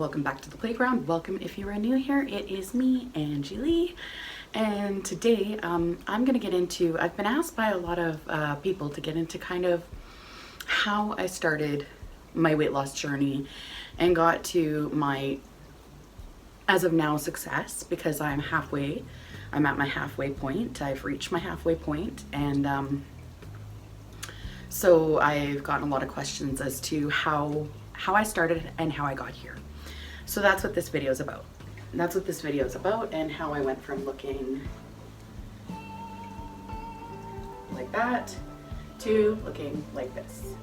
welcome back to the playground. Welcome if you are new here. It is me, Angey Lee, and today I'm gonna get into, I've been asked by a lot of people to get into kind of how I started my weight loss journey and got to my, as of now, success, because I'm at my halfway point. I've reached my halfway point, and so I've gotten a lot of questions as to how I started and how I got here. So that's what this video is about. That's what this video is about, and how I went from looking like that to looking like this.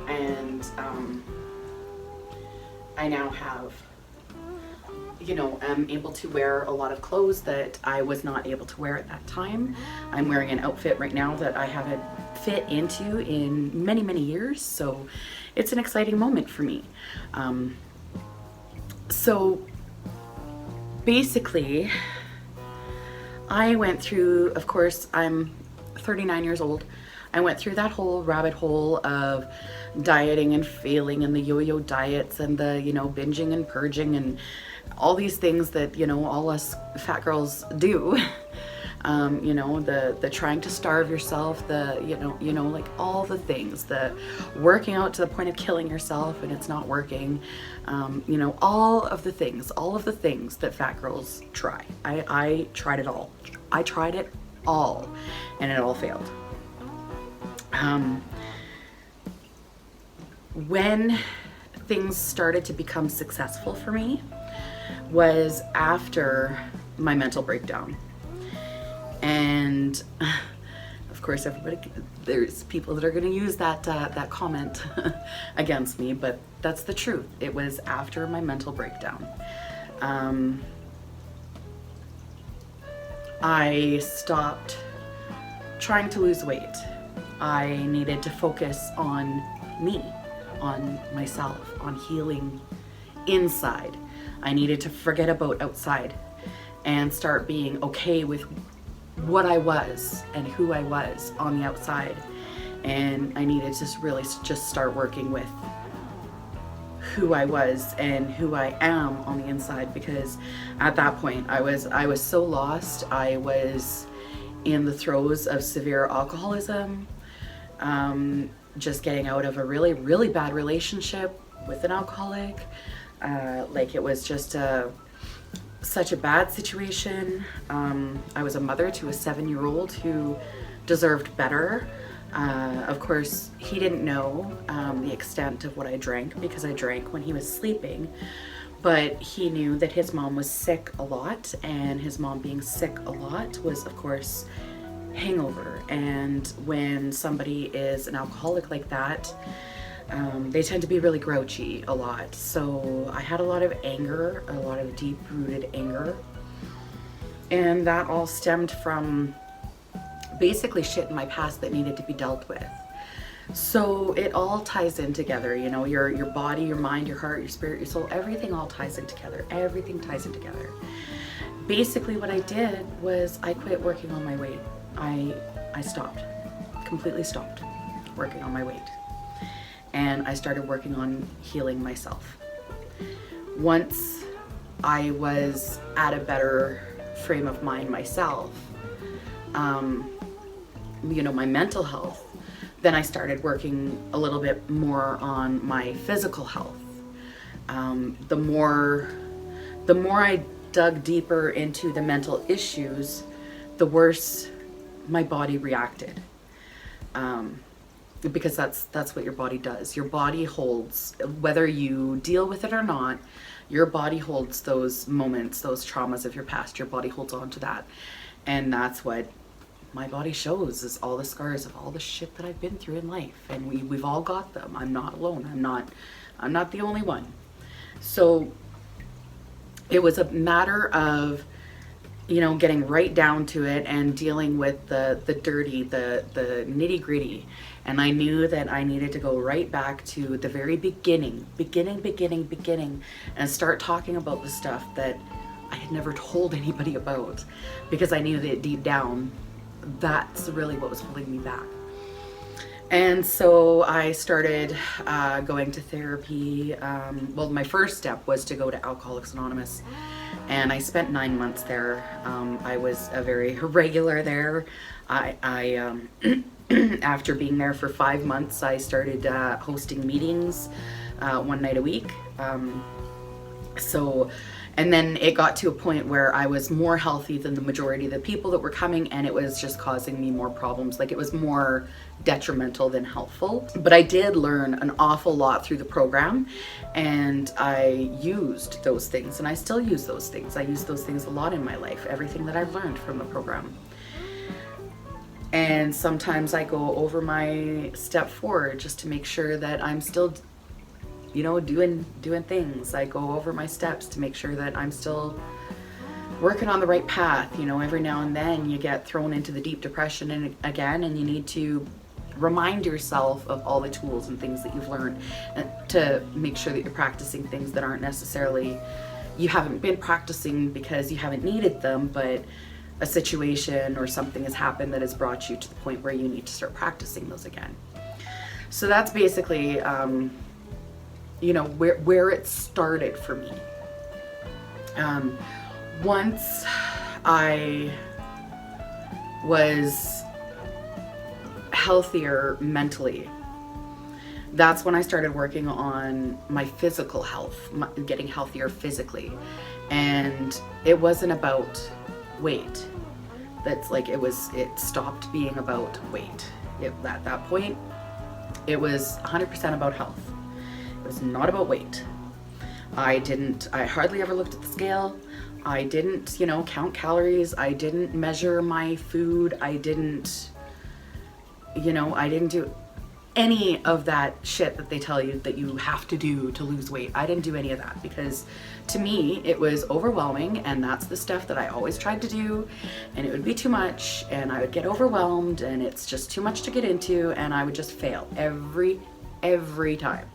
And I now have, I'm able to wear a lot of clothes that I was not able to wear at that time. I'm wearing an outfit right now that I haven't fit into in many, many years. So it's an exciting moment for me. So basically, I went through, of course, I'm 39 years old. I went through that whole rabbit hole of dieting and failing and the yo-yo diets and the, binging and purging and all these things that, all us fat girls do. The trying to starve yourself, like all the things, the working out to the point of killing yourself and it's not working, all of the things that fat girls try. I tried it all. I tried it all, and it all failed. When things started to become successful for me was after my mental breakdown. And of course, there's people that are going to use that comment against me, but that's the truth. It was after my mental breakdown. I stopped trying to lose weight. I needed to focus on me, on myself, on healing inside. I needed to forget about outside and start being okay with what I was and who I was on the outside. And I needed to really just start working with who I was and who I am on the inside, because at that point I was so lost. I was in the throes of severe alcoholism, just getting out of a really, really bad relationship with an alcoholic. It was just such a bad situation. I was a mother to a 7-year-old who deserved better. Of course, he didn't know the extent of what I drank, because I drank when he was sleeping, but he knew that his mom was sick a lot, and his mom being sick a lot was, of course, hangover. And when somebody is an alcoholic like that, they tend to be really grouchy a lot. So I had a lot of anger, a lot of deep-rooted anger. And that all stemmed from basically shit in my past that needed to be dealt with. So it all ties in together, your body, your mind, your heart, your spirit, your soul, everything all ties in together. Everything ties in together. Basically what I did was I quit working on my weight. I stopped, completely stopped working on my weight. And I started working on healing myself. Once I was at a better frame of mind myself, my mental health, then I started working a little bit more on my physical health. The more I dug deeper into the mental issues, the worse my body reacted. Because that's what your body does. Your body holds, whether you deal with it or not, your body holds those moments, those traumas of your past. Your body holds on to that. And that's what my body shows, is all the scars of all the shit that I've been through in life. And we've all got them. I'm not alone. I'm not the only one. So it was a matter of, getting right down to it and dealing with the dirty, the nitty gritty. And I knew that I needed to go right back to the very beginning, and start talking about the stuff that I had never told anybody about, because I knew that deep down, that's really what was holding me back. And so I started going to therapy. Well, my first step was to go to Alcoholics Anonymous, and I spent 9 months there. I was a very regular there. I after being there for 5 months, I started hosting meetings 1 night a week. And then it got to a point where I was more healthy than the majority of the people that were coming, and it was just causing me more problems. Like, it was more detrimental than helpful. But I did learn an awful lot through the program, and I used those things, and I still use those things. I use those things a lot in my life, everything that I've learned from the program. And sometimes I go over my step forward just to make sure that I'm still, you know, doing things. I go over my steps to make sure that I'm still working on the right path. You know, every now and then you get thrown into the deep depression again, and you need to remind yourself of all the tools and things that you've learned to make sure that you're practicing things that aren't necessarily, you haven't been practicing because you haven't needed them, but a situation or something has happened that has brought you to the point where you need to start practicing those again. So that's basically you know, where it started for me. Once I was healthier mentally, that's when I started working on my physical health, getting healthier physically. And it wasn't about weight. That's like, it stopped being about weight. At that point, it was 100% about health. It was not about weight. I hardly ever looked at the scale. I didn't, you know, count calories. I didn't measure my food. I didn't do any of that shit that they tell you that you have to do to lose weight. I didn't do any of that because to me it was overwhelming, and that's the stuff that I always tried to do, and it would be too much, and I would get overwhelmed, and it's just too much to get into, and I would just fail every time.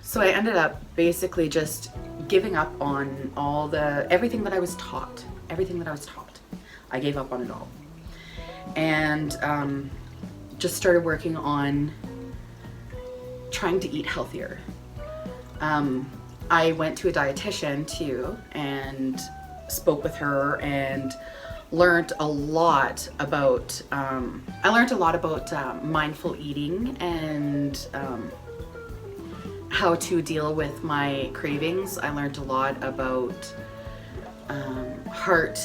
So I ended up basically just giving up on everything that I was taught. I gave up on it all. And just started working on trying to eat healthier. I went to a dietitian too and spoke with her and learned a lot about mindful eating and how to deal with my cravings. I learned a lot about heart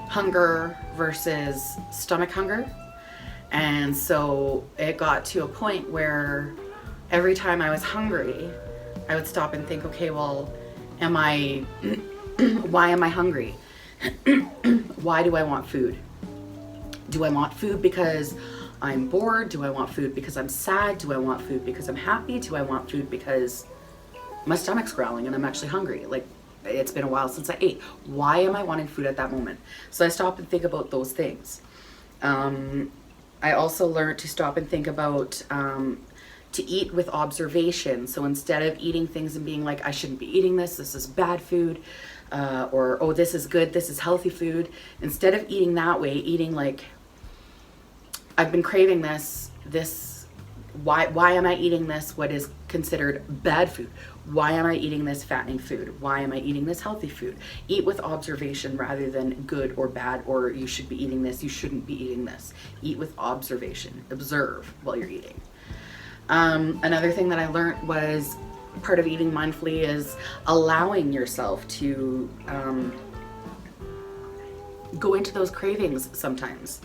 hunger versus stomach hunger. And so it got to a point where every time I was hungry, I would stop and think, okay, well, why am I hungry? Why do I want food? Do I want food because I'm bored? Do I want food because I'm sad? Do I want food because I'm happy? Do I want food because my stomach's growling and I'm actually hungry? Like, it's been a while since I ate. Why am I wanting food at that moment? So I stopped and think about those things. I also learned to stop and think about to eat with observation. So instead of eating things and being like, I shouldn't be eating this, this is bad food, or, oh, this is good, this is healthy food. Instead of eating that way, eating like, I've been craving this, why am I eating this, what is considered bad food? Why am I eating this fattening food? Why am I eating this healthy food? Eat with observation rather than good or bad, or you should be eating this, you shouldn't be eating this. Eat with observation. Observe while you're eating. Another thing that I learned was part of eating mindfully is allowing yourself to go into those cravings sometimes.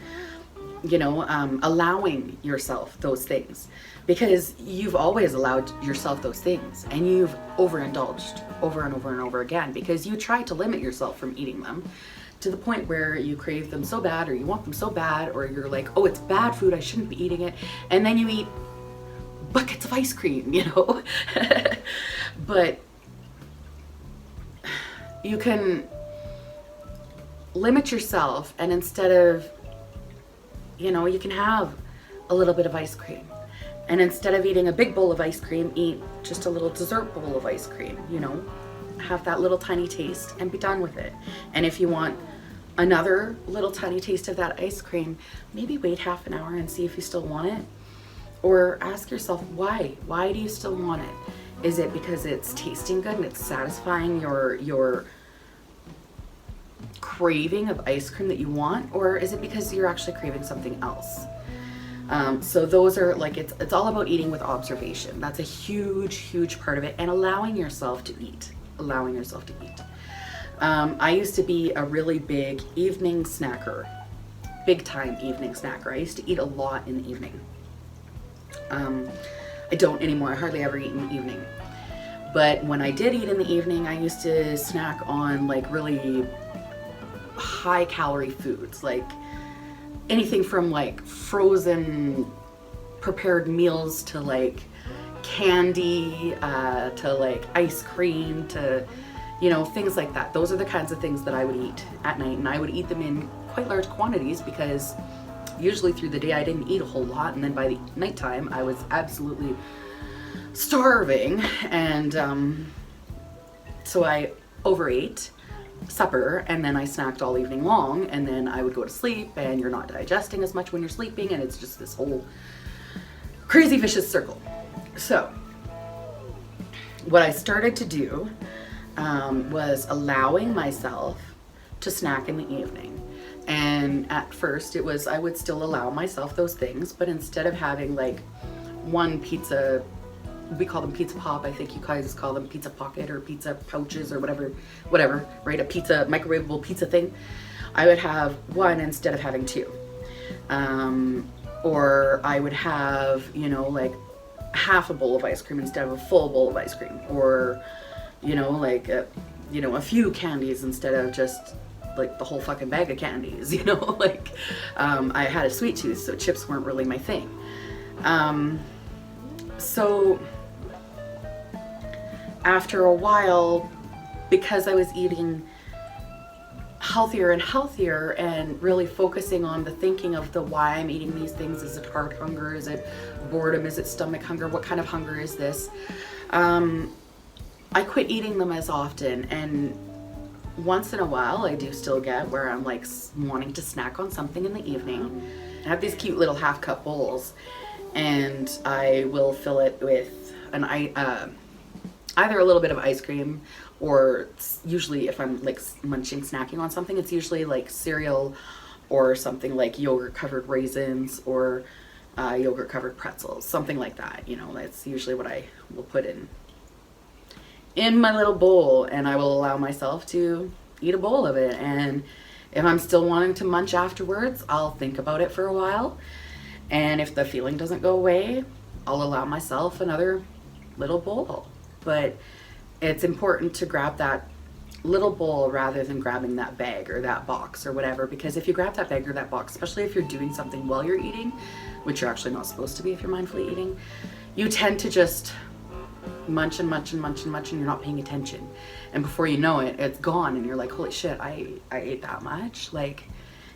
You know, allowing yourself those things, because you've always allowed yourself those things and you've overindulged over and over and over again because you try to limit yourself from eating them to the point where you crave them so bad, or you want them so bad, or you're like, oh, it's bad food, I shouldn't be eating it, and then you eat buckets of ice cream, you know. But you can limit yourself, and instead of, you know, you can have a little bit of ice cream, and instead of eating a big bowl of ice cream, eat just a little dessert bowl of ice cream, you know, have that little tiny taste and be done with it. And if you want another little tiny taste of that ice cream, maybe wait half an hour and see if you still want it, Or ask yourself, why? Why do you still want it? Is it because it's tasting good and it's satisfying your craving of ice cream that you want? Or is it because you're actually craving something else? So those are like, it's all about eating with observation. That's a huge part of it, and allowing yourself to eat. I used to be a really big evening snacker, big time evening snacker. I used to eat a lot in the evening. I don't anymore. I hardly ever eat in the evening. But when I did eat in the evening, I used to snack on like really high calorie foods, like anything from like frozen prepared meals to like candy, to like ice cream, to, you know, things like that. Those are the kinds of things that I would eat at night, and I would eat them in quite large quantities because usually through the day I didn't eat a whole lot, and then by the nighttime I was absolutely starving, and so I overate supper, and then I snacked all evening long, and then I would go to sleep, and you're not digesting as much when you're sleeping, and it's just this whole crazy vicious circle. So what I started to do was allowing myself to snack in the evening. And at first it was, I would still allow myself those things, but instead of having like one pizza, we call them pizza pop, I think you guys call them pizza pocket or pizza pouches or whatever, right? A pizza, microwavable pizza thing. I would have one instead of having two. Or I would have, you know, like half a bowl of ice cream instead of a full bowl of ice cream. Or, you know, like, a few candies instead of just like the whole fucking bag of candies, you know, like, I had a sweet tooth, so chips weren't really my thing. So after a while, because I was eating healthier and healthier and really focusing on the thinking of the why I'm eating these things, is it heart hunger, is it boredom, is it stomach hunger, what kind of hunger is this? I quit eating them as often, and once in a while I do still get where I'm like wanting to snack on something in the evening. I have these cute little half cup bowls, and I will fill it with either a little bit of ice cream, or usually if I'm like snacking on something, it's usually like cereal or something like yogurt covered raisins or yogurt covered pretzels, something like that. You know, that's usually what I will put in my little bowl, and I will allow myself to eat a bowl of it. And if I'm still wanting to munch afterwards, I'll think about it for a while. And if the feeling doesn't go away, I'll allow myself another little bowl. But it's important to grab that little bowl rather than grabbing that bag or that box or whatever, because if you grab that bag or that box, especially if you're doing something while you're eating, which you're actually not supposed to be if you're mindfully eating, you tend to just munch and munch and munch and munch, and you're not paying attention, and before you know it, it's gone, and you're like, holy shit, I ate that much. Like,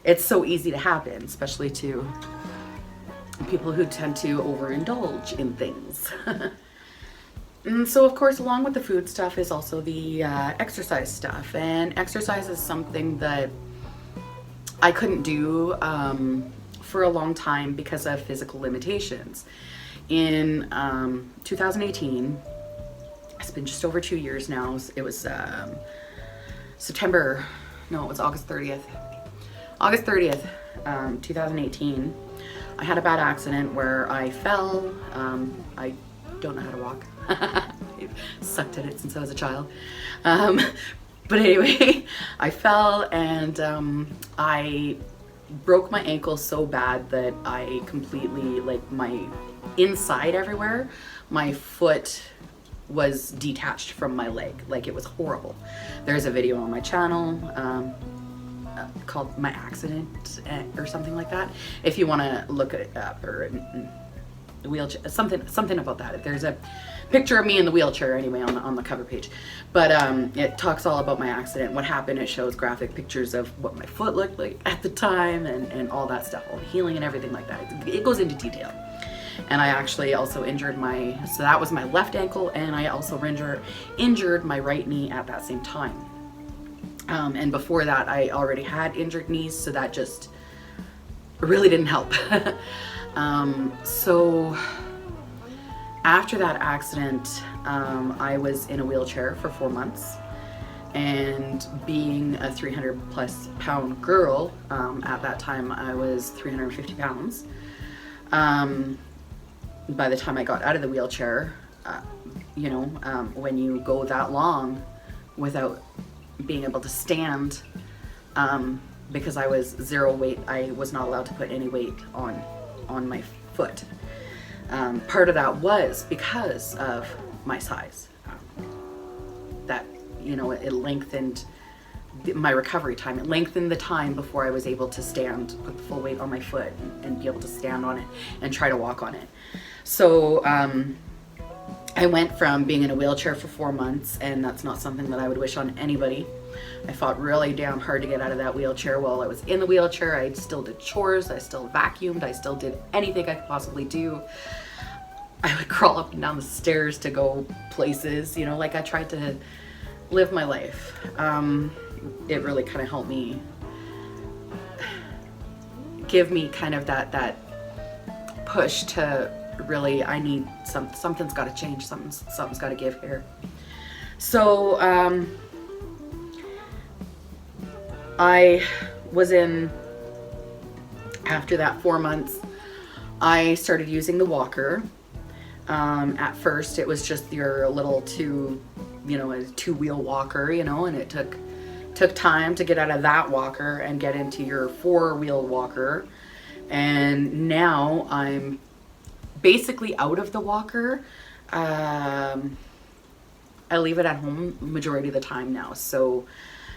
it's so easy to happen, especially to people who tend to overindulge in things. And so of course, along with the food stuff is also the exercise stuff, and exercise is something that I couldn't do for a long time because of physical limitations. In 2018, it's been just over 2 years now. It was August 30th. August 30th, 2018. I had a bad accident where I fell. I don't know how to walk. I've sucked at it since I was a child. But anyway, I fell, and I broke my ankle so bad that I completely, like, my inside everywhere, my foot was detached from my leg. Like, it was horrible. There's a video on my channel called My Accident or something like that, if you want to look it up, or the wheelchair, something about that. There's a picture of me in the wheelchair anyway on the cover page, but it talks all about my accident, what happened. It shows graphic pictures of what my foot looked like at the time, and all that stuff, all the healing and everything like that. It goes into detail. And I actually also injured so that was my left ankle, and I also injured my right knee at that same time. And before that, I already had injured knees, so that just really didn't help. So after that accident, I was in a wheelchair for 4 months. And being a 300 plus pound girl, at that time I was 350 pounds. By the time I got out of the wheelchair, when you go that long without being able to stand, because I was zero weight, I was not allowed to put any weight on my foot. Part of that was because of my size. That, it lengthened my recovery time. It lengthened the time before I was able to stand, put the full weight on my foot and be able to stand on it and try to walk on it. So I went from being in a wheelchair for 4 months, and that's not something that I would wish on anybody. I fought really damn hard to get out of that wheelchair. While I was in the wheelchair, I still did chores, I still vacuumed, I still did anything I could possibly do. I would crawl up and down the stairs to go places, I tried to live my life. It really kind of helped me, give me kind of that push to really, I need something's got to change, something's got to give here. So I was after that 4 months, I started using the walker. At first it was just your little a two-wheel walker, and it took time to get out of that walker and get into your 4-wheel walker. And now I'm basically out of the walker. I leave it at home majority of the time now. So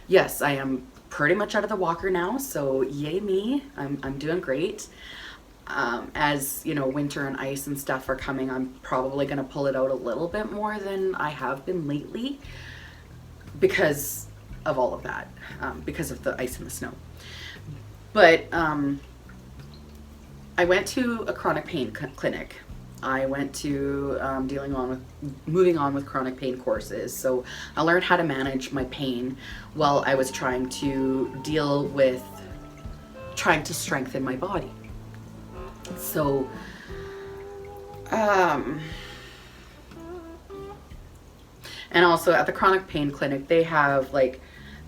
yes, I am pretty much out of the walker now. So yay me, I'm doing great. As winter and ice and stuff are coming, I'm probably going to pull it out a little bit more than I have been lately because of all of that, because of the ice and the snow. But I went to a chronic pain clinic. I went to moving on with chronic pain courses. So I learned how to manage my pain while I was trying to deal with trying to strengthen my body. So, and also at the chronic pain clinic, they have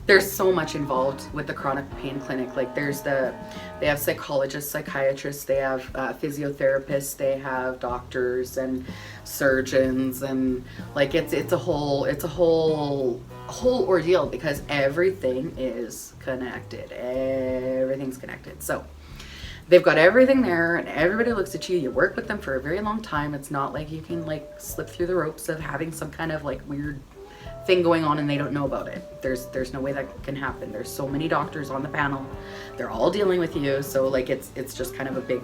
there's so much involved with the chronic pain clinic. They have psychologists, psychiatrists, they have physiotherapists, they have doctors and surgeons, and it's a whole ordeal because everything is connected. Everything's connected. So they've got everything there, and everybody looks at you. You work with them for a very long time. It's not like you can slip through the ropes of having some kind of weird thing going on and they don't know about it. There's no way that can happen. There's so many doctors on the panel. They're all dealing with you. So it's just kind of a big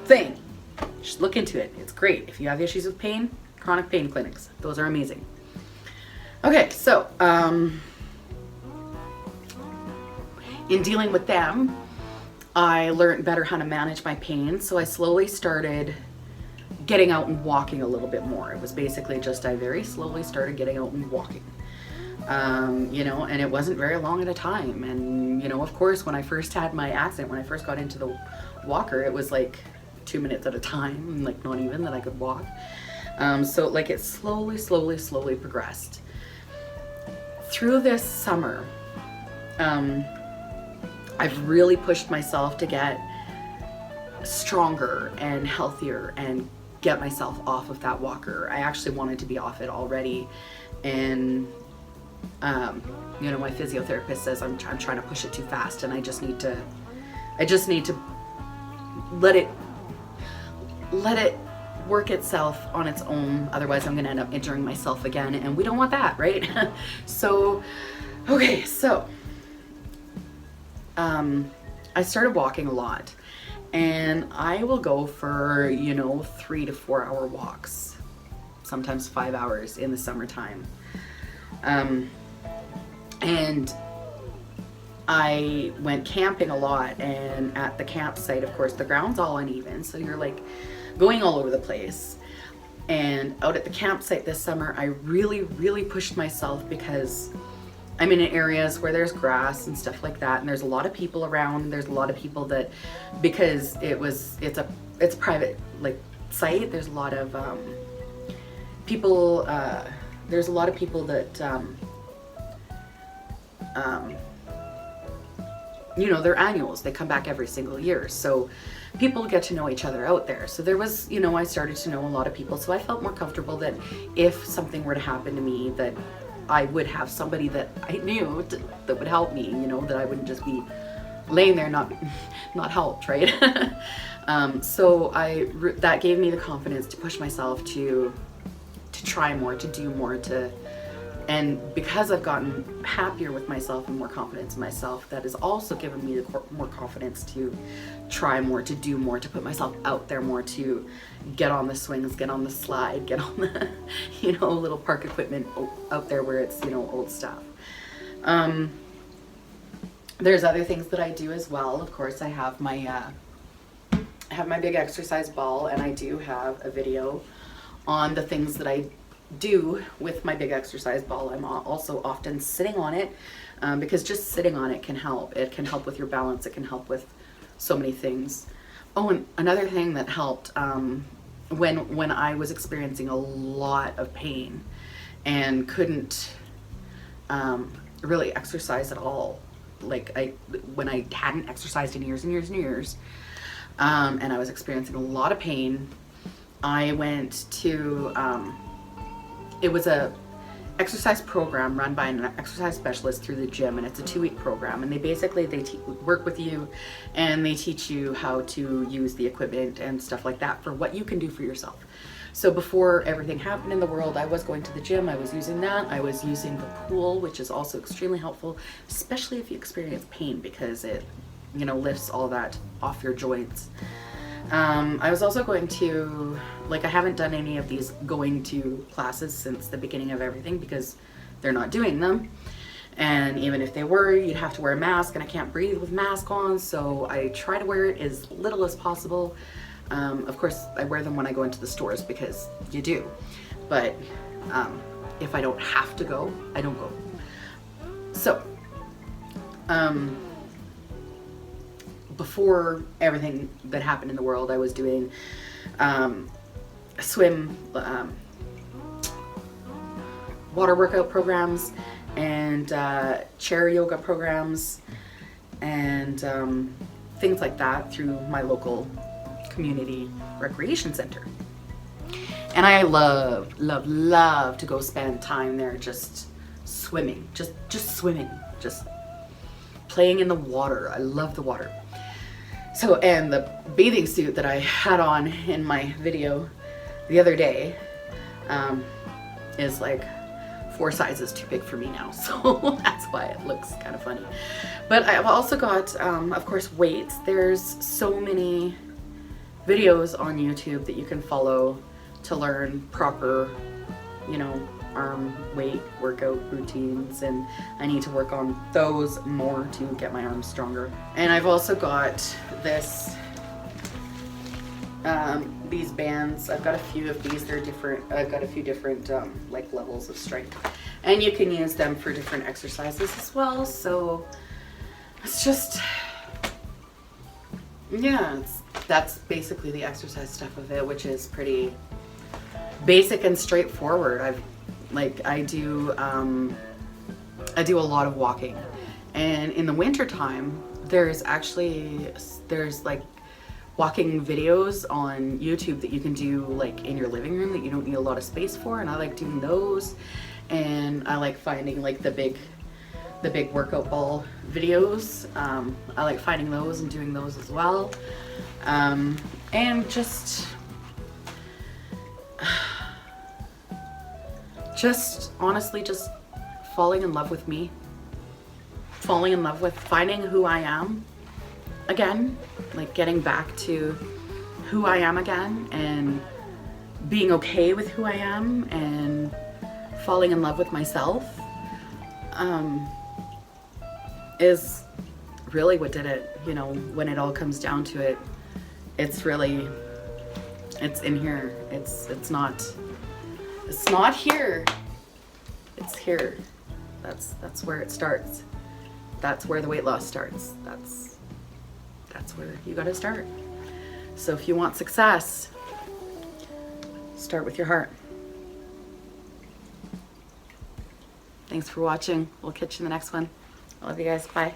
thing. Just look into it. It's great. If you have issues with pain, chronic pain clinics, those are amazing. Okay, so in dealing with them, I learned better how to manage my pain. So I slowly started getting out and walking a little bit more. It was basically just, I very slowly started getting out and walking. And it wasn't very long at a time. And, of course, when I first had my accident, when I first got into the walker, it was 2 minutes at a time, not even that I could walk. So it slowly progressed. Through this summer, I've really pushed myself to get stronger and healthier and get myself off of that walker. I actually wanted to be off it already, and my physiotherapist says I'm trying to push it too fast, and I just need to let it work itself on its own. Otherwise, I'm going to end up injuring myself again, and we don't want that, right? So, okay, so I started walking a lot, and I will go for 3 to 4 hour walks, sometimes 5 hours in the summertime. And I went camping a lot, and at the campsite, of course, the ground's all uneven, so you're going all over the place. And out at the campsite this summer, I really pushed myself because I'm in areas where there's grass and stuff like that, and there's a lot of people around. There's a lot of people that, because it's a private like site. There's a lot of people. There's a lot of people that you know, they're annuals. They come back every single year, so people get to know each other out there. So there was, you know, I started to know a lot of people, so I felt more comfortable that if something were to happen to me, that I would have somebody that I knew that would help me, you know, that I wouldn't just be laying there not helped, right? So that gave me the confidence to push myself to try more, to do more, and because I've gotten happier with myself and more confidence in myself, that has also given me more confidence to try more, to do more, to put myself out there more, to get on the swings, get on the slide, get on the, you know, little park equipment out there where it's, you know, old stuff. There's other things that I do as well. Of course, I have my big exercise ball, and I do have a video on the things that I do with my big exercise ball. I'm also often sitting on it, because just sitting on it can help. It can help with your balance. It can help with so many things. Oh, and another thing that helped, when I was experiencing a lot of pain and couldn't really exercise at all, like when I hadn't exercised in years and years and years, and I was experiencing a lot of pain, I went to it was a exercise program run by an exercise specialist through the gym, and it's a 2-week program, and they basically work with you, and they teach you how to use the equipment and stuff like that for what you can do for yourself. So before everything happened in the world, I was going to the gym, I was using that, I was using the pool, which is also extremely helpful, especially if you experience pain, because it, you know, lifts all that off your joints. I was also going to, like, I haven't done any of these going to classes since the beginning of everything, because they're not doing them. And even if they were, you'd have to wear a mask, and I can't breathe with mask on, so I try to wear it as little as possible. Of course, I wear them when I go into the stores, because you do. But if I don't have to go, I don't go. So, before everything that happened in the world, I was doing swim, water workout programs, and chair yoga programs, and things like that through my local community recreation center. And I love to go spend time there just swimming, just swimming, just playing in the water. I love the water. So, and the bathing suit that I had on in my video the other day is like 4 sizes too big for me now, so that's why it looks kind of funny. But I've also got, of course, weights. There's so many videos on YouTube that you can follow to learn proper, you know, arm weight workout routines, and I need to work on those more to get my arms stronger. And I've also got this these bands. I've got a few of these. They're different. I've got a few different like levels of strength, and you can use them for different exercises as well. So it's just, yeah, that's basically the exercise stuff of it, which is pretty basic and straightforward. I do a lot of walking, and in the winter time there's like walking videos on YouTube that you can do like in your living room that you don't need a lot of space for, and I like doing those. And I like finding like the big workout ball videos. I like finding those and doing those as well, and just honestly just falling in love with me, falling in love with finding who I am again, like getting back to who I am again, and being okay with who I am, and falling in love with myself, is really what did it. You know, when it all comes down to it, it's in here. It's not here. It's here. That's where it starts. That's where the weight loss starts. That's where you got to start. So if you want success, start with your heart. Thanks for watching. We'll catch you in the next one. I love you guys. Bye.